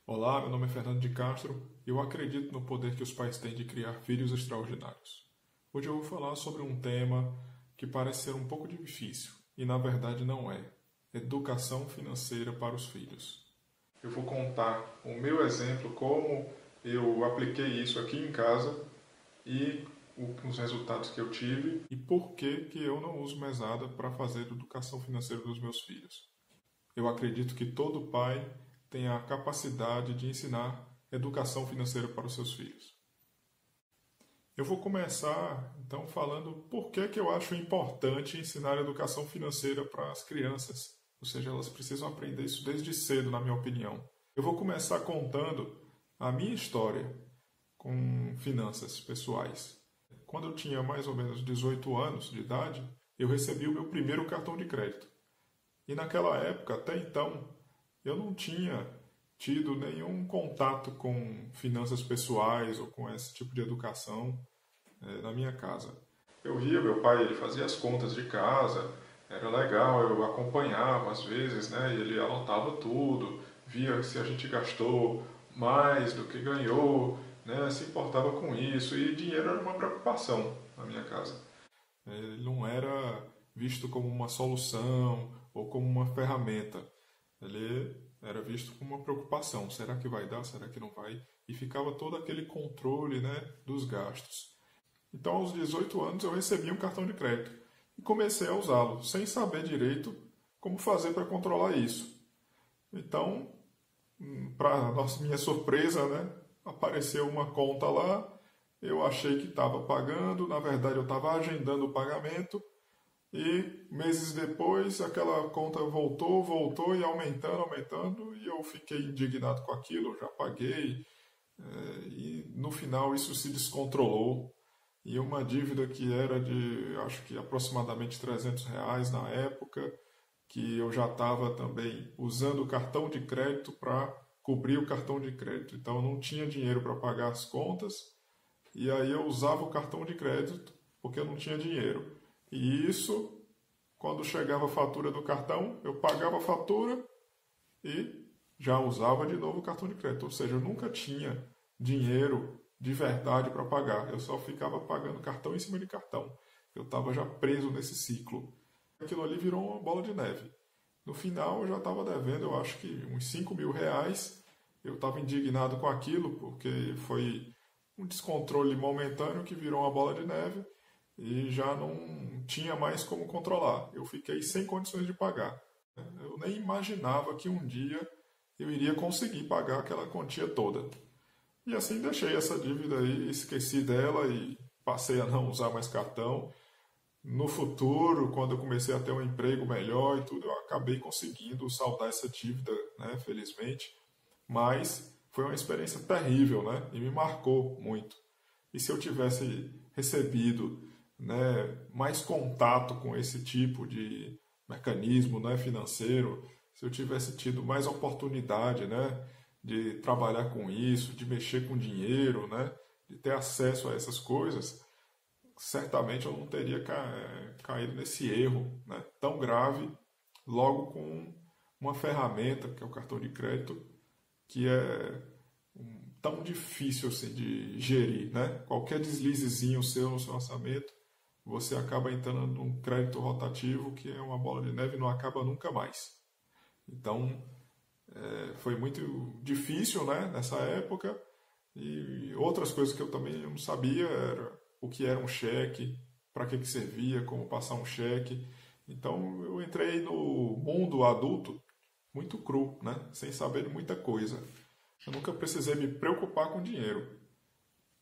Olá, meu nome é Fernando de Castro e eu acredito no poder que os pais têm de criar filhos extraordinários. Hoje eu vou falar sobre um tema que parece ser um pouco difícil e na verdade não é: educação financeira para os filhos. Eu vou contar o meu exemplo, como eu apliquei isso aqui em casa e os resultados que eu tive e por que eu não uso mesada para fazer educação financeira dos meus filhos. Eu acredito que todo pai tem a capacidade de ensinar educação financeira para os seus filhos. Eu vou começar então falando por que eu acho importante ensinar educação financeira para as crianças. Ou seja, elas precisam aprender isso desde cedo, na minha opinião. Eu vou começar contando a minha história com finanças pessoais. Quando eu tinha mais ou menos 18 anos de idade, eu recebi o meu primeiro cartão de crédito. E naquela época, até então, eu não tinha tido nenhum contato com finanças pessoais ou com esse tipo de educação na minha casa. Eu via meu pai, ele fazia as contas de casa, era legal, eu acompanhava às vezes, né? E ele anotava tudo, via se a gente gastou mais do que ganhou, né? Se importava com isso, e dinheiro era uma preocupação na minha casa. Ele não era visto como uma solução ou como uma ferramenta. Ele era visto como uma preocupação. Será que vai dar? Será que não vai? E ficava todo aquele controle, né, dos gastos. Então, aos 18 anos, eu recebi um cartão de crédito e comecei a usá-lo, sem saber direito como fazer para controlar isso. Então, para minha surpresa, né, apareceu uma conta lá. Eu achei que estava pagando, na verdade eu estava agendando o pagamento e meses depois aquela conta voltou e aumentando e eu fiquei indignado com aquilo, eu já paguei e no final isso se descontrolou e uma dívida que era de acho que aproximadamente R$ 300 na época, que eu já estava também usando o cartão de crédito para cobrir o cartão de crédito, então eu não tinha dinheiro para pagar as contas e aí eu usava o cartão de crédito porque eu não tinha dinheiro. E isso, quando chegava a fatura do cartão, eu pagava a fatura e já usava de novo o cartão de crédito. Ou seja, eu nunca tinha dinheiro de verdade para pagar. Eu só ficava pagando cartão em cima de cartão. Eu estava já preso nesse ciclo. Aquilo ali virou uma bola de neve. No final, eu já estava devendo, eu acho que uns R$ 5.000. Eu estava indignado com aquilo, porque foi um descontrole momentâneo que virou uma bola de neve e já não tinha mais como controlar. Eu fiquei sem condições de pagar. Eu nem imaginava que um dia eu iria conseguir pagar aquela quantia toda. E assim deixei essa dívida aí, esqueci dela e passei a não usar mais cartão. No futuro, quando eu comecei a ter um emprego melhor e tudo, eu acabei conseguindo saldar essa dívida, né, felizmente. Mas foi uma experiência terrível, né, e me marcou muito. E se eu tivesse recebido, né, mais contato com esse tipo de mecanismo, né, financeiro, se eu tivesse tido mais oportunidade, né, de trabalhar com isso, de mexer com dinheiro, né, de ter acesso a essas coisas, certamente eu não teria caído nesse erro, né, tão grave, logo com uma ferramenta, que é o cartão de crédito, que é tão difícil assim de gerir, né? Qualquer deslizezinho seu no seu orçamento, você acaba entrando num crédito rotativo que é uma bola de neve e não acaba nunca mais. Então, foi muito difícil, né, nessa época. E outras coisas que eu também não sabia era o que era um cheque, para que servia, como passar um cheque. Então, eu entrei no mundo adulto muito cru, né, sem saber muita coisa. Eu nunca precisei me preocupar com dinheiro.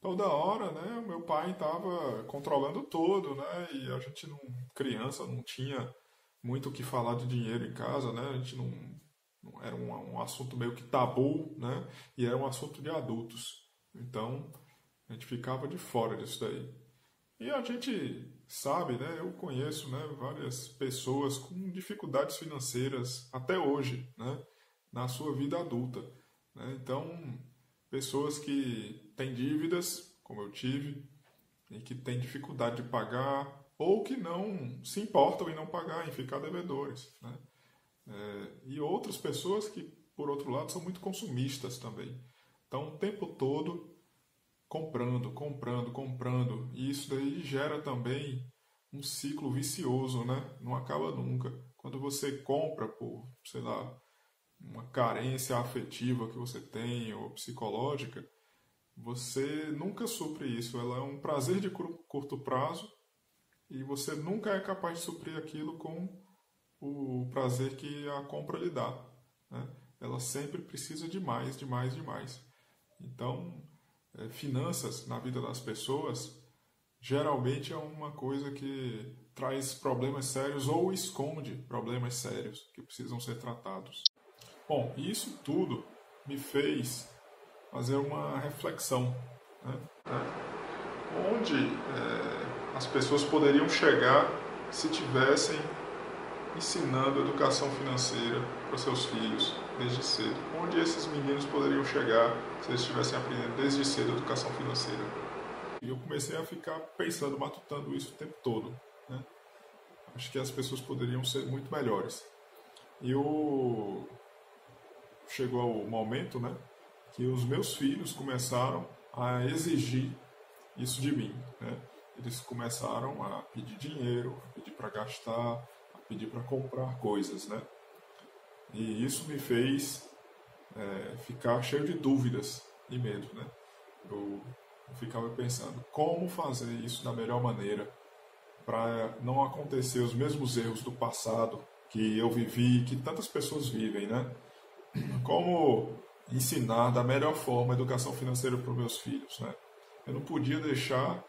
Toda hora, né, o meu pai estava controlando tudo, né, e a gente, não, criança, não tinha muito o que falar de dinheiro em casa, né, a gente não era um assunto meio que tabu, né, e era um assunto de adultos. Então, a gente ficava de fora disso daí. E a gente sabe, né, eu conheço, né, várias pessoas com dificuldades financeiras até hoje, né, na sua vida adulta. Né? Então, pessoas que têm dívidas, como eu tive, e que têm dificuldade de pagar, ou que não se importam em não pagar, em ficar devedores. Né? E outras pessoas que por outro lado, são muito consumistas também. Então, o tempo todo comprando, comprando, comprando. E isso daí gera também um ciclo vicioso, né? Não acaba nunca. Quando você compra por, sei lá, uma carência afetiva que você tem ou psicológica, você nunca supre isso. Ela é um prazer de curto prazo e você nunca é capaz de suprir aquilo com o prazer que a compra lhe dá, né? Ela sempre precisa de mais, de mais, de mais. Então, finanças na vida das pessoas geralmente é uma coisa que traz problemas sérios ou esconde problemas sérios que precisam ser tratados. Bom, isso tudo me fez fazer uma reflexão, né? Onde as pessoas poderiam chegar se tivessem ensinando educação financeira para seus filhos desde cedo? Onde esses meninos poderiam chegar se eles estivessem aprendendo desde cedo educação financeira? E eu comecei a ficar pensando, matutando isso o tempo todo, né? Acho que as pessoas poderiam ser muito melhores. E chegou o momento, né, que os meus filhos começaram a exigir isso de mim, né? Eles começaram a pedir dinheiro, a pedir para gastar, a pedir para comprar coisas, né? E isso me fez ficar cheio de dúvidas e medo, né? Eu ficava pensando como fazer isso da melhor maneira para não acontecer os mesmos erros do passado que eu vivi, que tantas pessoas vivem, né? Como ensinar da melhor forma a educação financeira para os meus filhos, né? Eu não podia deixar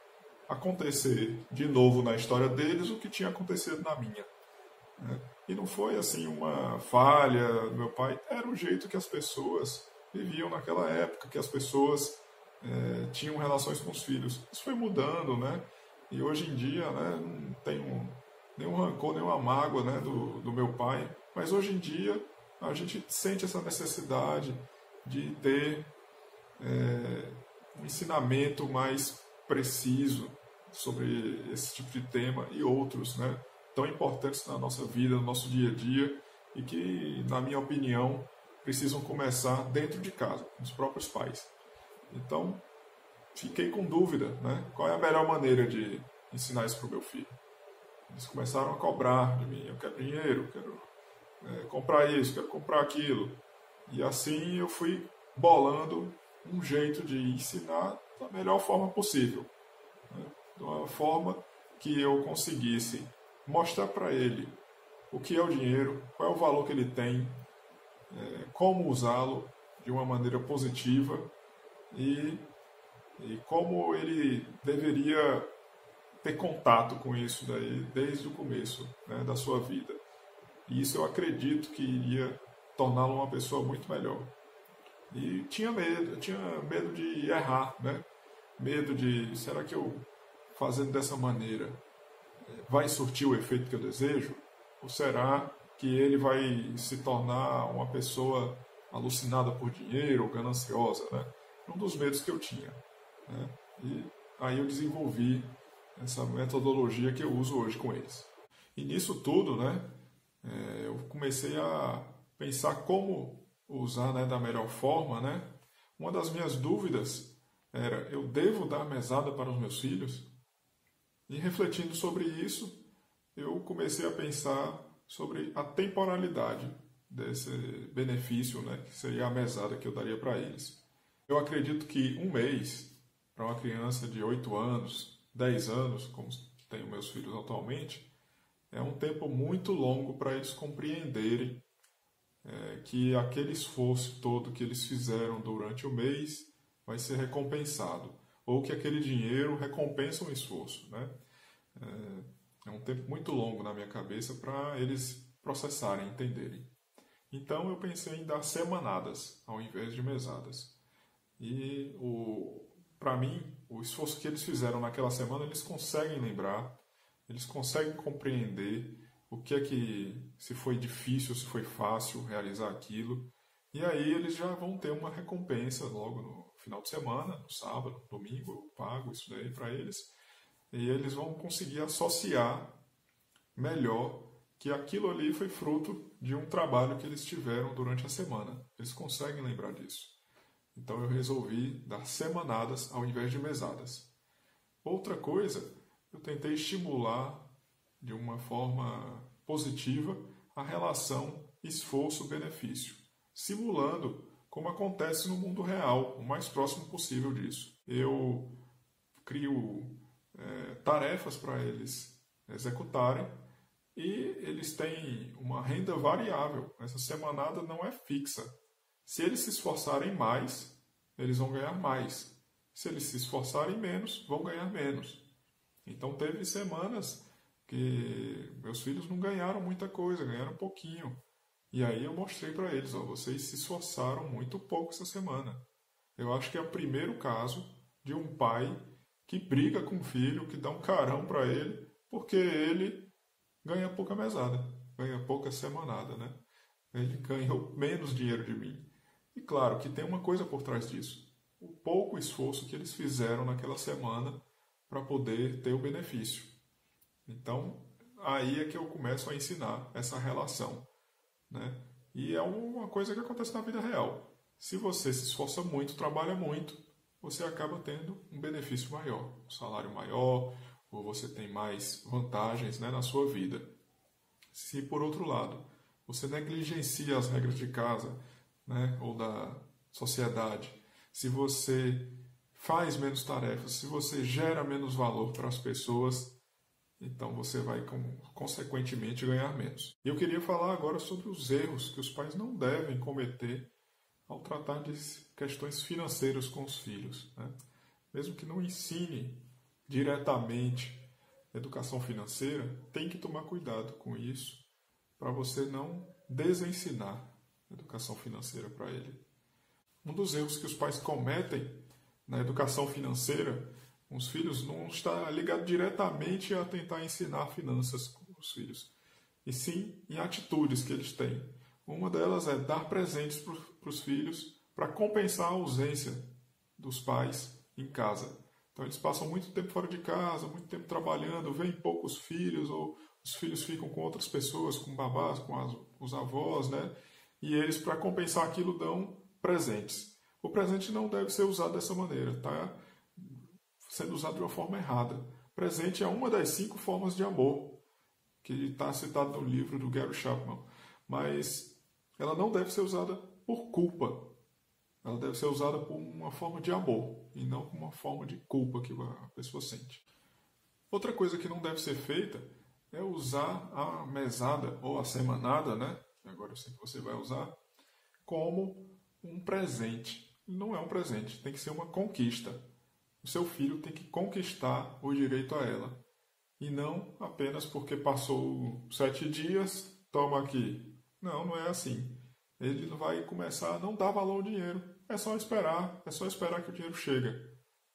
acontecer de novo na história deles o que tinha acontecido na minha, né? E não foi assim uma falha do meu pai, era o jeito que as pessoas viviam naquela época, que as pessoas tinham relações com os filhos. Isso foi mudando, né? E hoje em dia, né, não tenho nenhum rancor, nenhuma mágoa, né, do meu pai, mas hoje em dia a gente sente essa necessidade de ter um ensinamento mais preciso sobre esse tipo de tema e outros, né, tão importantes na nossa vida, no nosso dia a dia e que, na minha opinião, precisam começar dentro de casa, com os próprios pais. Então, fiquei com dúvida, né, qual é a melhor maneira de ensinar isso para o meu filho. Eles começaram a cobrar de mim, eu quero dinheiro, quero comprar isso, quero comprar aquilo. E assim eu fui bolando um jeito de ensinar da melhor forma possível, né? De uma forma que eu conseguisse mostrar para ele o que é o dinheiro, qual é o valor que ele tem, como usá-lo de uma maneira positiva e como ele deveria ter contato com isso daí desde o começo, né, da sua vida. E isso eu acredito que iria torná-lo uma pessoa muito melhor. E tinha medo de errar, né? Medo de, será que eu fazendo dessa maneira vai surtir o efeito que eu desejo? Ou será que ele vai se tornar uma pessoa alucinada por dinheiro ou gananciosa, né? Um dos medos que eu tinha, né? E aí eu desenvolvi essa metodologia que eu uso hoje com eles. E nisso tudo, né, eu comecei a pensar como usar, né, da melhor forma, né? Uma das minhas dúvidas era, eu devo dar mesada para os meus filhos? E refletindo sobre isso, eu comecei a pensar sobre a temporalidade desse benefício, né, que seria a mesada que eu daria para eles. Eu acredito que um mês, para uma criança de 8 anos, 10 anos, como tenho meus filhos atualmente, é um tempo muito longo para eles compreenderem que aquele esforço todo que eles fizeram durante o mês vai ser recompensado, ou que aquele dinheiro recompensa um esforço, né? É um tempo muito longo na minha cabeça para eles processarem, entenderem. Então eu pensei em dar semanadas ao invés de mesadas. E para mim, o esforço que eles fizeram naquela semana, eles conseguem lembrar, eles conseguem compreender o que é que, se foi difícil, se foi fácil realizar aquilo. E aí eles já vão ter uma recompensa logo no final de semana, no sábado, no domingo, eu pago isso daí para eles. E eles vão conseguir associar melhor que aquilo ali foi fruto de um trabalho que eles tiveram durante a semana. Eles conseguem lembrar disso. Então eu resolvi dar semanadas ao invés de mesadas. Outra coisa, eu tentei estimular de uma forma positiva a relação esforço-benefício, simulando como acontece no mundo real, o mais próximo possível disso. Eu crio tarefas para eles executarem e eles têm uma renda variável. Essa semanada não é fixa. Se eles se esforçarem mais, eles vão ganhar mais. Se eles se esforçarem menos, vão ganhar menos. Então teve semanas que meus filhos não ganharam muita coisa, ganharam pouquinho. E aí eu mostrei para eles, vocês se esforçaram muito pouco essa semana. Eu acho que é o primeiro caso de um pai que briga com o filho, que dá um carão para ele, porque ele ganha pouca mesada, ganha pouca semanada, né? Ele ganhou menos dinheiro de mim. E claro que tem uma coisa por trás disso. O pouco esforço que eles fizeram naquela semana para poder ter o benefício. Então, aí é que eu começo a ensinar essa relação, né? E é uma coisa que acontece na vida real. Se você se esforça muito, trabalha muito, você acaba tendo um benefício maior, um salário maior, ou você tem mais vantagens, né, na sua vida. Se, por outro lado, você negligencia as regras de casa, né, ou da sociedade, se você faz menos tarefas, se você gera menos valor para as pessoas, então você vai, consequentemente, ganhar menos. E eu queria falar agora sobre os erros que os pais não devem cometer ao tratar de questões financeiras com os filhos, né? Mesmo que não ensine diretamente educação financeira, tem que tomar cuidado com isso para você não desensinar educação financeira para ele. Um dos erros que os pais cometem na educação financeira com os filhos não está ligado diretamente a tentar ensinar finanças com os filhos, e sim em atitudes que eles têm. Uma delas é dar presentes para os filhos para compensar a ausência dos pais em casa. Então eles passam muito tempo fora de casa, muito tempo trabalhando, veem poucos filhos, ou os filhos ficam com outras pessoas, com babás, com os avós, né? E eles, para compensar aquilo, dão presentes. O presente não deve ser usado dessa maneira, tá? Sendo usado de uma forma errada. Presente é uma das 5 formas de amor, que está citado no livro do Gary Chapman. Mas ela não deve ser usada por culpa. Ela deve ser usada por uma forma de amor, e não por uma forma de culpa que a pessoa sente. Outra coisa que não deve ser feita é usar a mesada ou a semanada, né? Agora eu sei que você vai usar, como um presente. Não é um presente, tem que ser uma conquista. O seu filho tem que conquistar o direito a ela. E não apenas porque passou 7 dias, toma aqui. Não, não é assim. Ele vai começar a não dar valor ao dinheiro. É só esperar que o dinheiro chega.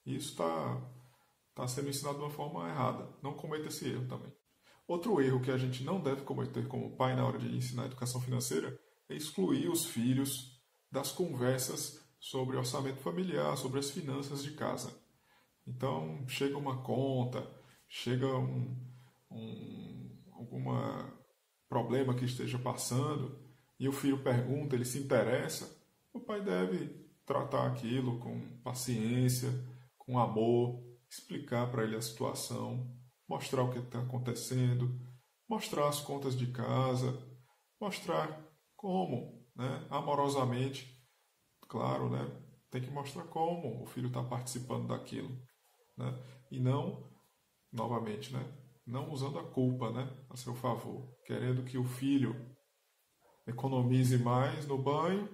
Isso está sendo ensinado de uma forma errada. Não cometa esse erro também. Outro erro que a gente não deve cometer como pai na hora de ensinar educação financeira é excluir os filhos das conversas sobre orçamento familiar, sobre as finanças de casa. Então, chega uma conta, chega algum problema que esteja passando, e o filho pergunta, ele se interessa, o pai deve tratar aquilo com paciência, com amor, explicar para ele a situação, mostrar o que está acontecendo, mostrar as contas de casa, mostrar como, né, amorosamente, claro, né, tem que mostrar como o filho está participando daquilo, né, e não, novamente, né, não usando a culpa, né, a seu favor, querendo que o filho economize mais no banho,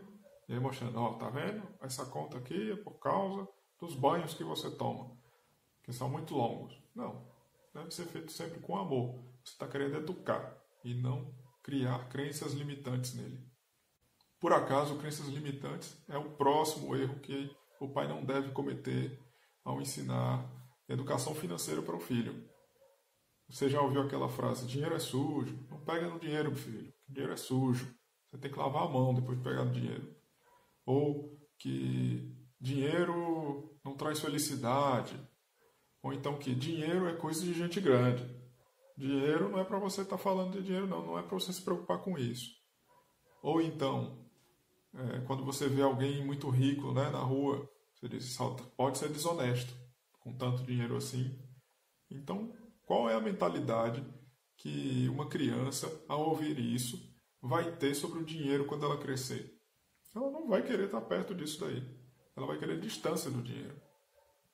e aí mostrando, tá vendo? Essa conta aqui é por causa dos banhos que você toma, que são muito longos. Não, deve ser feito sempre com amor. Você está querendo educar e não criar crenças limitantes nele. Por acaso, crenças limitantes é o próximo erro que o pai não deve cometer ao ensinar educação financeira para o filho. Você já ouviu aquela frase, dinheiro é sujo? Não pega no dinheiro, meu filho, dinheiro é sujo. Você tem que lavar a mão depois de pegar no dinheiro. Ou que dinheiro não traz felicidade. Ou então que dinheiro é coisa de gente grande. Dinheiro não é para você estar falando de dinheiro, não. Não é para você se preocupar com isso. Ou então, quando você vê alguém muito rico, né, na rua, você diz, pode ser desonesto com tanto dinheiro assim. Então, qual é a mentalidade que uma criança, ao ouvir isso, vai ter sobre o dinheiro quando ela crescer? Ela não vai querer estar perto disso daí. Ela vai querer distância do dinheiro.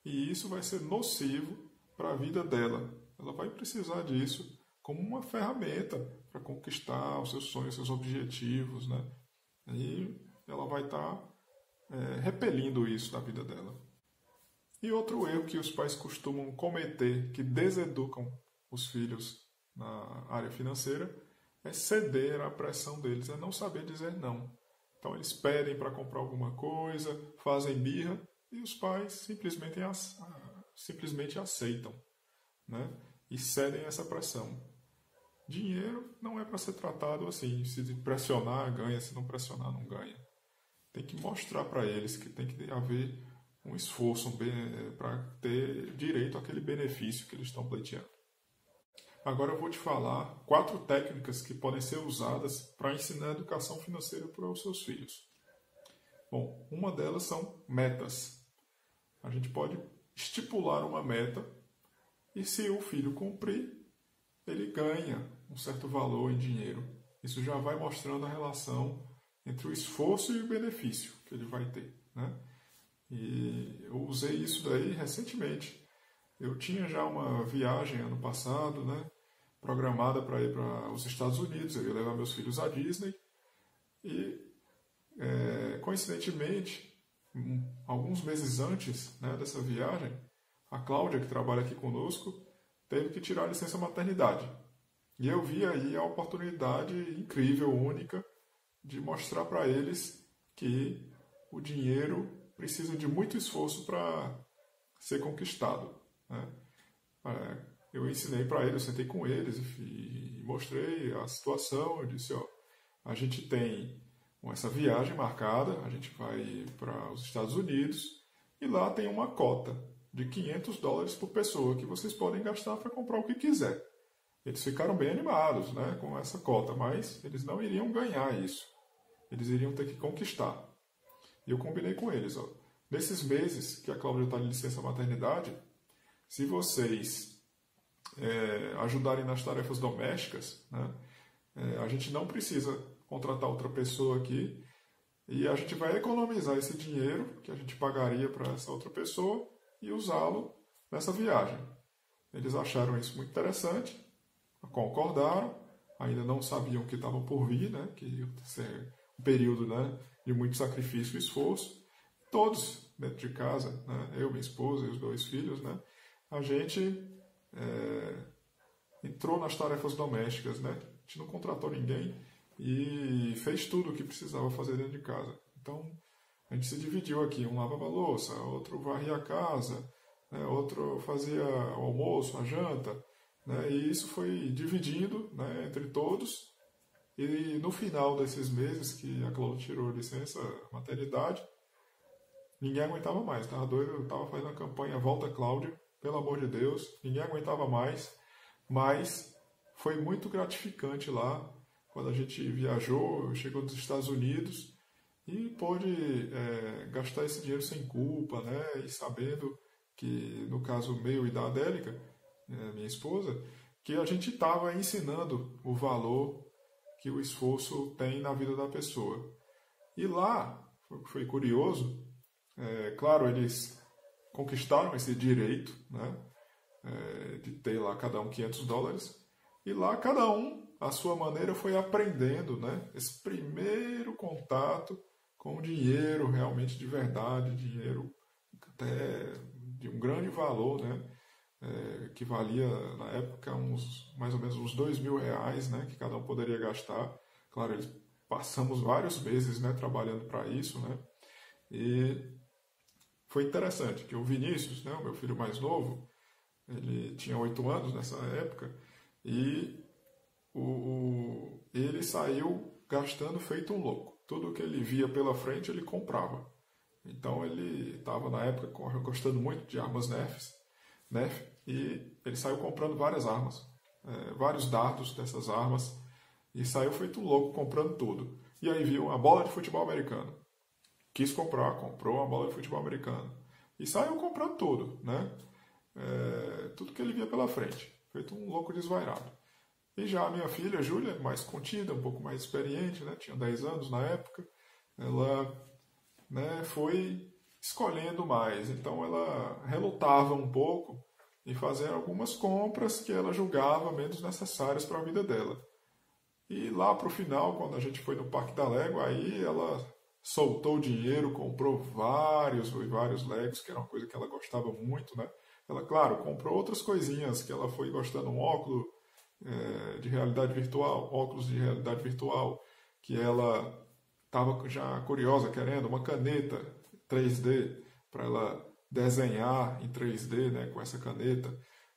E isso vai ser nocivo para a vida dela. Ela vai precisar disso como uma ferramenta para conquistar os seus sonhos, seus objetivos, né? E ela vai estar repelindo isso da vida dela. E outro erro que os pais costumam cometer, que deseducam os filhos na área financeira, é ceder à pressão deles, é não saber dizer não. Então eles pedem para comprar alguma coisa, fazem birra e os pais simplesmente aceitam, né? E cedem essa pressão. Dinheiro não é para ser tratado assim, se pressionar ganha, se não pressionar não ganha. Tem que mostrar para eles que tem que haver um esforço para ter direito àquele benefício que eles estão pleiteando. Agora eu vou te falar 4 técnicas que podem ser usadas para ensinar educação financeira para os seus filhos. Bom, uma delas são metas. A gente pode estipular uma meta e se o filho cumprir, ele ganha um certo valor em dinheiro. Isso já vai mostrando a relação entre o esforço e o benefício que ele vai ter, né? E eu usei isso daí recentemente. Eu tinha já uma viagem ano passado, né, programada para ir para os Estados Unidos. Eu ia levar meus filhos à Disney e, coincidentemente, alguns meses antes, né, dessa viagem, a Cláudia, que trabalha aqui conosco, teve que tirar a licença maternidade. E eu vi aí a oportunidade incrível, única, de mostrar para eles que o dinheiro precisa de muito esforço para ser conquistado, né? Eu ensinei para eles, eu sentei com eles e mostrei a situação. Eu disse, a gente tem essa viagem marcada, a gente vai para os Estados Unidos e lá tem uma cota de $500 por pessoa que vocês podem gastar para comprar o que quiser. Eles ficaram bem animados, né, com essa cota, mas eles não iriam ganhar isso. Eles iriam ter que conquistar. E eu combinei com eles, nesses meses que a Cláudia está de licença maternidade, se vocês ajudarem nas tarefas domésticas, né, a gente não precisa contratar outra pessoa aqui e a gente vai economizar esse dinheiro que a gente pagaria para essa outra pessoa e usá-lo nessa viagem. Eles acharam isso muito interessante, concordaram, ainda não sabiam que estavam por vir, né, que ia ser um período, né, de muito sacrifício e esforço. Todos dentro de casa, né, eu, minha esposa e os 2 filhos, né, a gente entrou nas tarefas domésticas, né? A gente não contratou ninguém e fez tudo o que precisava fazer dentro de casa. Então, a gente se dividiu aqui, um lavava a louça, outro varria a casa, né? Outro fazia o almoço, a janta, né? E isso foi dividindo, né, entre todos. E no final desses meses que a Cláudia tirou licença maternidade, ninguém aguentava mais, estava doido, eu estava fazendo a campanha Volta Cláudia, pelo amor de Deus, ninguém aguentava mais, mas foi muito gratificante lá, quando a gente viajou, chegou dos Estados Unidos e pôde gastar esse dinheiro sem culpa, né, e sabendo que, no caso meu e da Adélica, minha esposa, que a gente estava ensinando o valor que o esforço tem na vida da pessoa. E lá, foi curioso, claro, eles conquistaram esse direito, né, de ter lá cada um $500, e lá cada um, à sua maneira, foi aprendendo, né, esse primeiro contato com o dinheiro realmente de verdade, dinheiro até de um grande valor, né, que valia na época mais ou menos uns R$2.000, né, que cada um poderia gastar. Claro, eles passamos vários meses, né, trabalhando para isso, né, e foi interessante que o Vinícius, né, o meu filho mais novo, ele tinha 8 anos nessa época, e ele saiu gastando feito um louco. Tudo que ele via pela frente, ele comprava. Então ele estava na época gostando muito de armas Nerf, e ele saiu comprando várias armas. vários dardos dessas armas, e saiu feito louco comprando tudo. E aí viu uma bola de futebol americano. Quis comprar, comprou uma bola de futebol americano. E saiu comprando tudo, né? Tudo que ele via pela frente. Feito um louco desvairado. E já a minha filha, Júlia, mais contida, um pouco mais experiente, né? Tinha 10 anos na época, ela, né, foi escolhendo mais. Então ela relutava um pouco em fazer algumas compras que ela julgava menos necessárias para a vida dela. E lá para o final, quando a gente foi no Parque da Légua, aí ela soltou o dinheiro, comprou vários Legos, que era uma coisa que ela gostava muito, né? Ela, claro, comprou outras coisinhas que ela foi gostando, um óculos de realidade virtual, óculos de realidade virtual, que ela estava já curiosa, querendo uma caneta 3D para ela desenhar em 3D, né, com essa caneta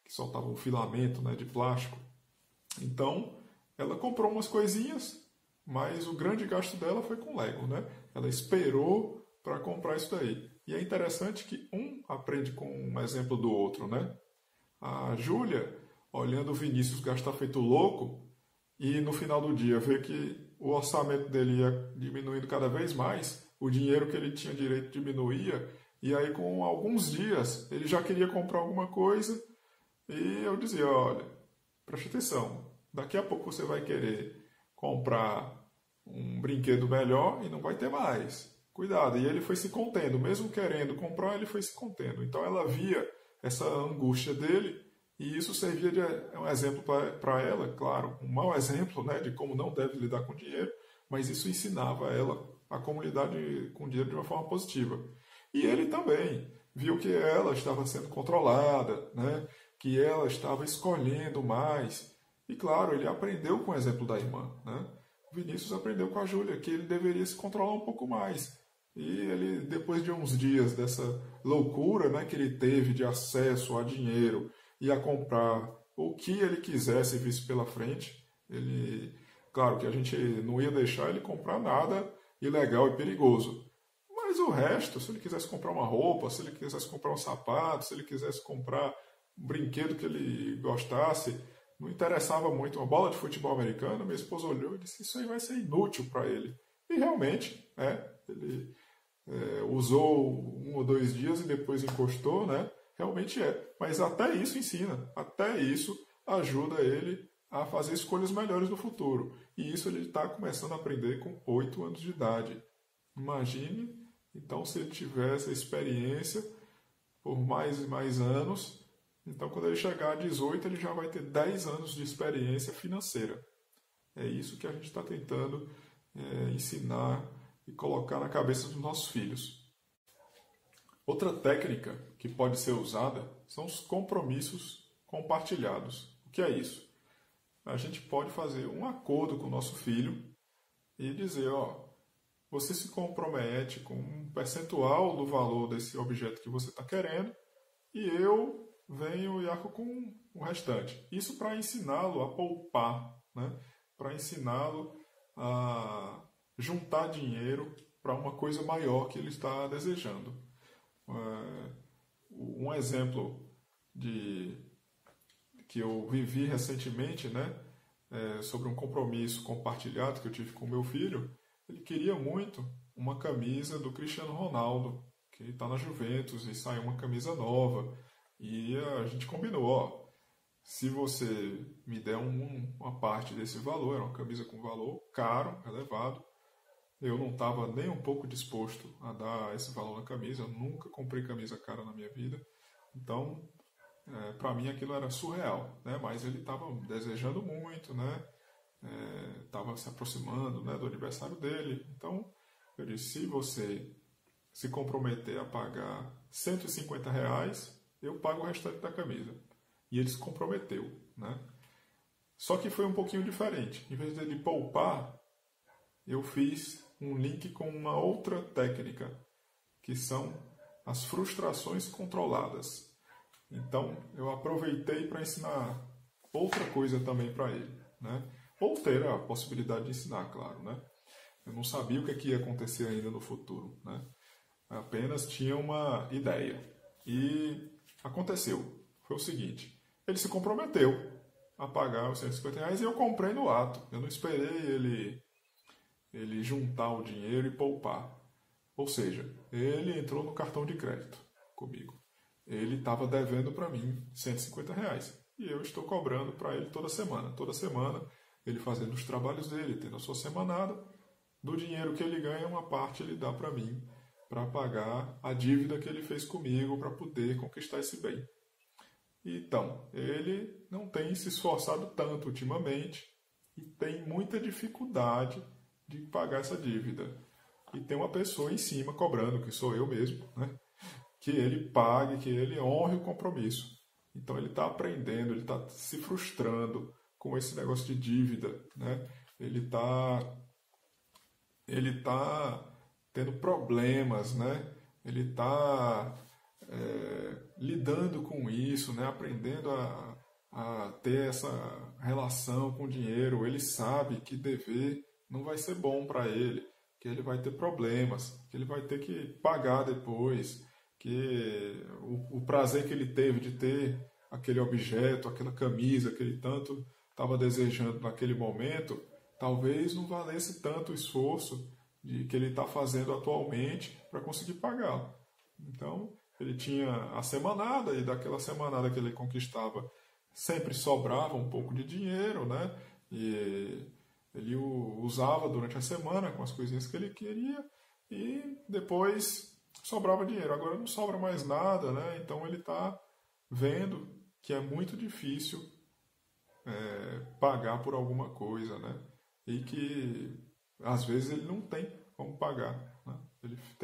que soltava um filamento, né, de plástico. Então, ela comprou umas coisinhas, mas o grande gasto dela foi com Lego, né? Ela esperou para comprar isso daí. E é interessante que um aprende com um exemplo do outro, né? A Júlia, olhando o Vinícius gastar feito louco, e no final do dia ver que o orçamento dele ia diminuindo cada vez mais, o dinheiro que ele tinha direito diminuía, e aí com alguns dias ele já queria comprar alguma coisa, e eu dizia, olha, preste atenção, daqui a pouco você vai querer comprar um brinquedo melhor e não vai ter mais. Cuidado. E ele foi se contendo, mesmo querendo comprar, ele foi se contendo. Então ela via essa angústia dele e isso servia de um exemplo para ela, claro, um mau exemplo, né, de como não deve lidar com dinheiro, mas isso ensinava ela a comunidade com dinheiro de uma forma positiva. E ele também viu que ela estava sendo controlada, né, que ela estava escolhendo mais. E claro, ele aprendeu com o exemplo da irmã, né? O Vinícius aprendeu com a Júlia que ele deveria se controlar um pouco mais. E ele, depois de uns dias dessa loucura, né, que ele teve de acesso a dinheiro e a comprar o que ele quisesse visse pela frente, ele, claro que a gente não ia deixar ele comprar nada ilegal e perigoso. Mas o resto, se ele quisesse comprar uma roupa, se ele quisesse comprar um sapato, se ele quisesse comprar um brinquedo que ele gostasse, não interessava muito, uma bola de futebol americano, minha esposa olhou e disse, isso aí vai ser inútil para ele. E realmente, ele usou 1 ou 2 dias e depois encostou, né? Realmente é. Mas até isso ensina, até isso ajuda ele a fazer escolhas melhores no futuro. E isso ele está começando a aprender com 8 anos de idade. Imagine, então, se ele tiver essa experiência por mais e mais anos. Então, quando ele chegar a 18, ele já vai ter 10 anos de experiência financeira. É isso que a gente está tentando ensinar e colocar na cabeça dos nossos filhos. Outra técnica que pode ser usada são os compromissos compartilhados. O que é isso? A gente pode fazer um acordo com o nosso filho e dizer, ó, você se compromete com um percentual do valor desse objeto que você está querendo e eu venho e arco com o restante. Isso para ensiná-lo a poupar, né? Para ensiná-lo a juntar dinheiro para uma coisa maior que ele está desejando. Um exemplo que eu vivi recentemente, né? Sobre um compromisso compartilhado que eu tive com meu filho, ele queria muito uma camisa do Cristiano Ronaldo, que está na Juventus e saiu uma camisa nova. E a gente combinou, ó, se você me der uma parte desse valor, era uma camisa com valor caro, elevado, eu não estava nem um pouco disposto a dar esse valor na camisa, eu nunca comprei camisa cara na minha vida, então, para mim aquilo era surreal, né? Mas ele estava desejando muito, né? Estava se aproximando, né, do aniversário dele, então eu disse, se você se comprometer a pagar R$ 150, eu pago o restante da camisa. E ele se comprometeu, né? Só que foi um pouquinho diferente. Em vez dele poupar, eu fiz um link com uma outra técnica, que são as frustrações controladas. Então, eu aproveitei para ensinar outra coisa também para ele, né? Ou ter a possibilidade de ensinar, claro, né? Eu não sabia o que ia acontecer ainda no futuro, né? Apenas tinha uma ideia. E aconteceu. Foi o seguinte, ele se comprometeu. a pagar os R$ 150 e eu comprei no ato. Eu não esperei ele juntar o dinheiro e poupar. Ou seja, ele entrou no cartão de crédito comigo. Ele estava devendo para mim R$ 150 e eu estou cobrando para ele toda semana. Toda semana ele fazendo os trabalhos dele, tendo a sua semanada. Do dinheiro que ele ganha, uma parte ele dá para mim para pagar a dívida que ele fez comigo para poder conquistar esse bem. Então, ele não tem se esforçado tanto ultimamente e tem muita dificuldade de pagar essa dívida. E tem uma pessoa em cima cobrando, que sou eu mesmo, né? Que ele pague, que ele honre o compromisso. Então ele está aprendendo, ele está se frustrando com esse negócio de dívida, né? Ele tá tendo problemas, né? Ele está lidando com isso, né? Aprendendo a ter essa relação com o dinheiro. Ele sabe que dever não vai ser bom para ele, que ele vai ter problemas, que ele vai ter que pagar depois, que o prazer que ele teve de ter aquele objeto, aquela camisa que ele tanto estava desejando naquele momento, talvez não valesse tanto o esforço que ele está fazendo atualmente para conseguir pagá-lo. Então, ele tinha a semanada, e daquela semanada que ele conquistava, sempre sobrava um pouco de dinheiro, né? E ele o usava durante a semana com as coisinhas que ele queria, e depois sobrava dinheiro. Agora não sobra mais nada, né? Então ele está vendo que é muito difícil pagar por alguma coisa, né? E que às vezes ele não tem como pagar, né?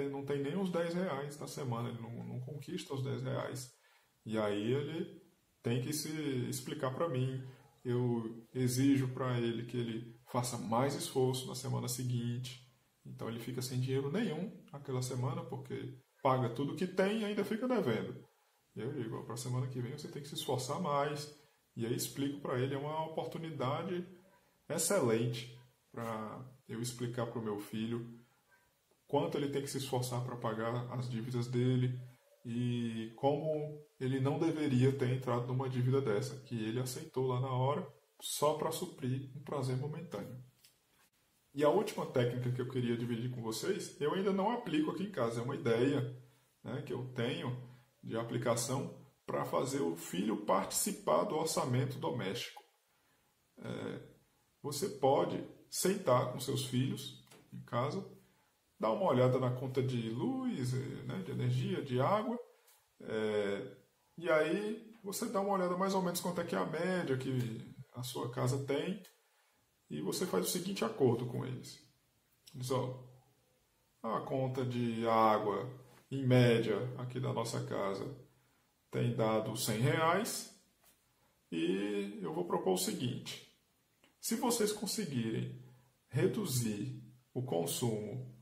Não tem nem os R$ 10 na semana, ele não conquista os R$ 10. E aí ele tem que se explicar para mim. Eu exijo para ele que ele faça mais esforço na semana seguinte. Então ele fica sem dinheiro nenhum naquela semana, porque paga tudo que tem e ainda fica devendo. E eu digo, para a semana que vem você tem que se esforçar mais. E aí explico para ele, é uma oportunidade excelente para eu explicar para o meu filho quanto ele tem que se esforçar para pagar as dívidas dele e como ele não deveria ter entrado numa dívida dessa, que ele aceitou lá na hora só para suprir um prazer momentâneo. E a última técnica que eu queria dividir com vocês, eu ainda não aplico aqui em casa, é uma ideia, né, que eu tenho de aplicação para fazer o filho participar do orçamento doméstico. Você pode sentar com seus filhos em casa, dar uma olhada na conta de luz, né, de energia, de água, e aí você dá uma olhada mais ou menos quanto é que é a média que a sua casa tem, e você faz o seguinte acordo com eles. Diz, ó, a conta de água, em média, aqui da nossa casa, tem dado R$ 100, e eu vou propor o seguinte: se vocês conseguirem reduzir o consumo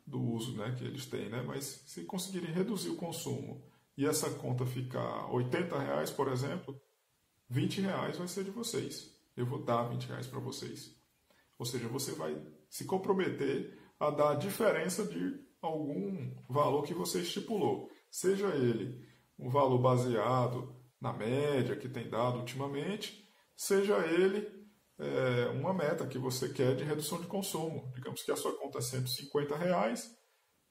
do uso, né, que eles têm, né, mas se conseguirem reduzir o consumo e essa conta ficar R$ 80, por exemplo, R$ 20 vai ser de vocês. Eu vou dar R$ 20 para vocês. Ou seja, você vai se comprometer a dar a diferença de algum valor que você estipulou. Seja ele um valor baseado na média que tem dado ultimamente, seja ele uma meta que você quer de redução de consumo. Digamos que a sua conta é R$ 150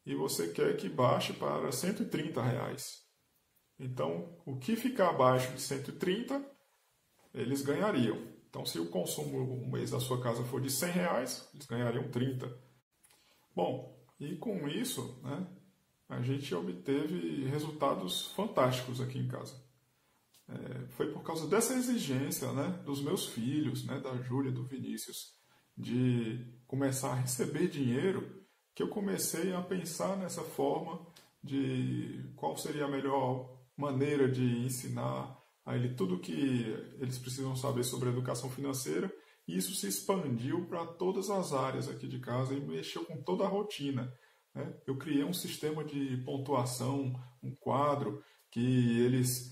e você quer que baixe para R$ 130. Então, o que ficar abaixo de 130, eles ganhariam. Então, se o consumo um mês da sua casa for de R$ 100, eles ganhariam 30. Bom, e com isso, né, a gente obteve resultados fantásticos aqui em casa. Foi por causa dessa exigência, né, dos meus filhos, né, da Júlia, do Vinícius, de começar a receber dinheiro, que eu comecei a pensar nessa forma de qual seria a melhor maneira de ensinar a ele tudo o que eles precisam saber sobre a educação financeira, e isso se expandiu para todas as áreas aqui de casa e mexeu com toda a rotina, né? Eu criei um sistema de pontuação, um quadro que eles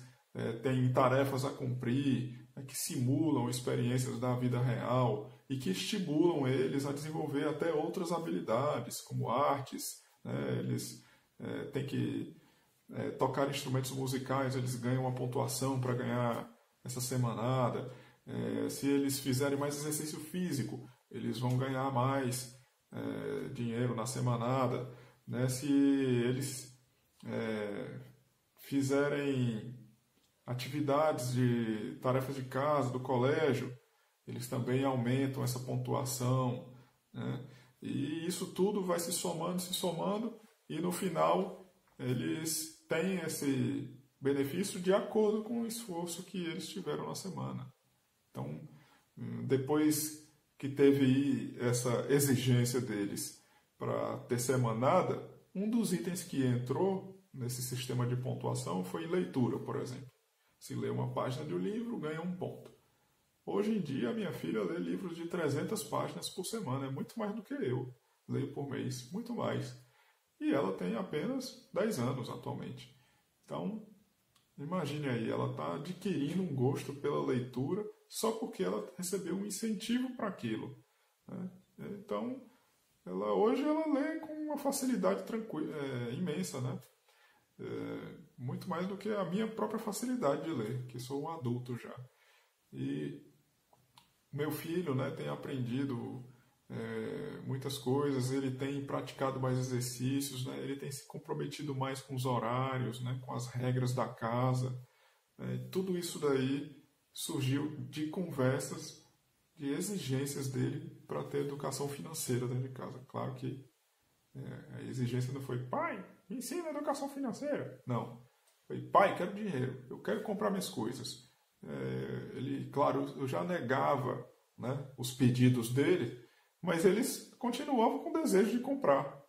têm tarefas a cumprir, que simulam experiências da vida real e que estimulam eles a desenvolver até outras habilidades, como artes, né? Eles têm que tocar instrumentos musicais, eles ganham uma pontuação para ganhar essa semanada. Se eles fizerem mais exercício físico, eles vão ganhar mais dinheiro na semanada. Né? Se eles fizerem atividades de tarefas de casa, do colégio, eles também aumentam essa pontuação. Né? E isso tudo vai se somando, e no final eles têm esse benefício de acordo com o esforço que eles tiveram na semana. Então, depois que teve essa exigência deles para ter semanada, um dos itens que entrou nesse sistema de pontuação foi leitura, por exemplo. Se lê uma página de um livro, ganha 1 ponto. Hoje em dia, a minha filha lê livros de 300 páginas por semana. É muito mais do que eu leio por mês, muito mais. E ela tem apenas 10 anos atualmente. Então, imagine aí, ela está adquirindo um gosto pela leitura só porque ela recebeu um incentivo para aquilo. Né? Então, hoje ela lê com uma facilidade imensa, né? Muito mais do que a minha própria facilidade de ler, que sou um adulto já. E meu filho, né, tem aprendido muitas coisas, ele tem praticado mais exercícios, né, ele tem se comprometido mais com os horários, né, com as regras da casa. Tudo isso daí surgiu de conversas, de exigências dele para ter educação financeira dentro de casa. Claro que a exigência não foi: pai, me ensina a educação financeira. Não. Foi: pai, quero dinheiro, eu quero comprar minhas coisas. Ele, claro, eu já negava, né, os pedidos dele, mas eles continuavam com o desejo de comprar.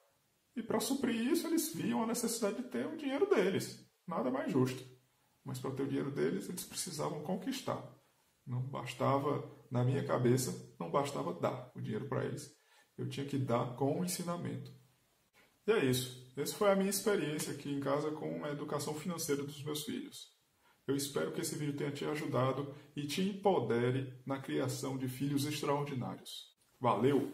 E para suprir isso, eles viam a necessidade de ter o dinheiro deles. Nada mais justo. Mas para ter o dinheiro deles, eles precisavam conquistar. Não bastava, na minha cabeça, não bastava dar o dinheiro para eles. Eu tinha que dar com o ensinamento. E é isso. Essa foi a minha experiência aqui em casa com a educação financeira dos meus filhos. Eu espero que esse vídeo tenha te ajudado e te empodere na criação de filhos extraordinários. Valeu!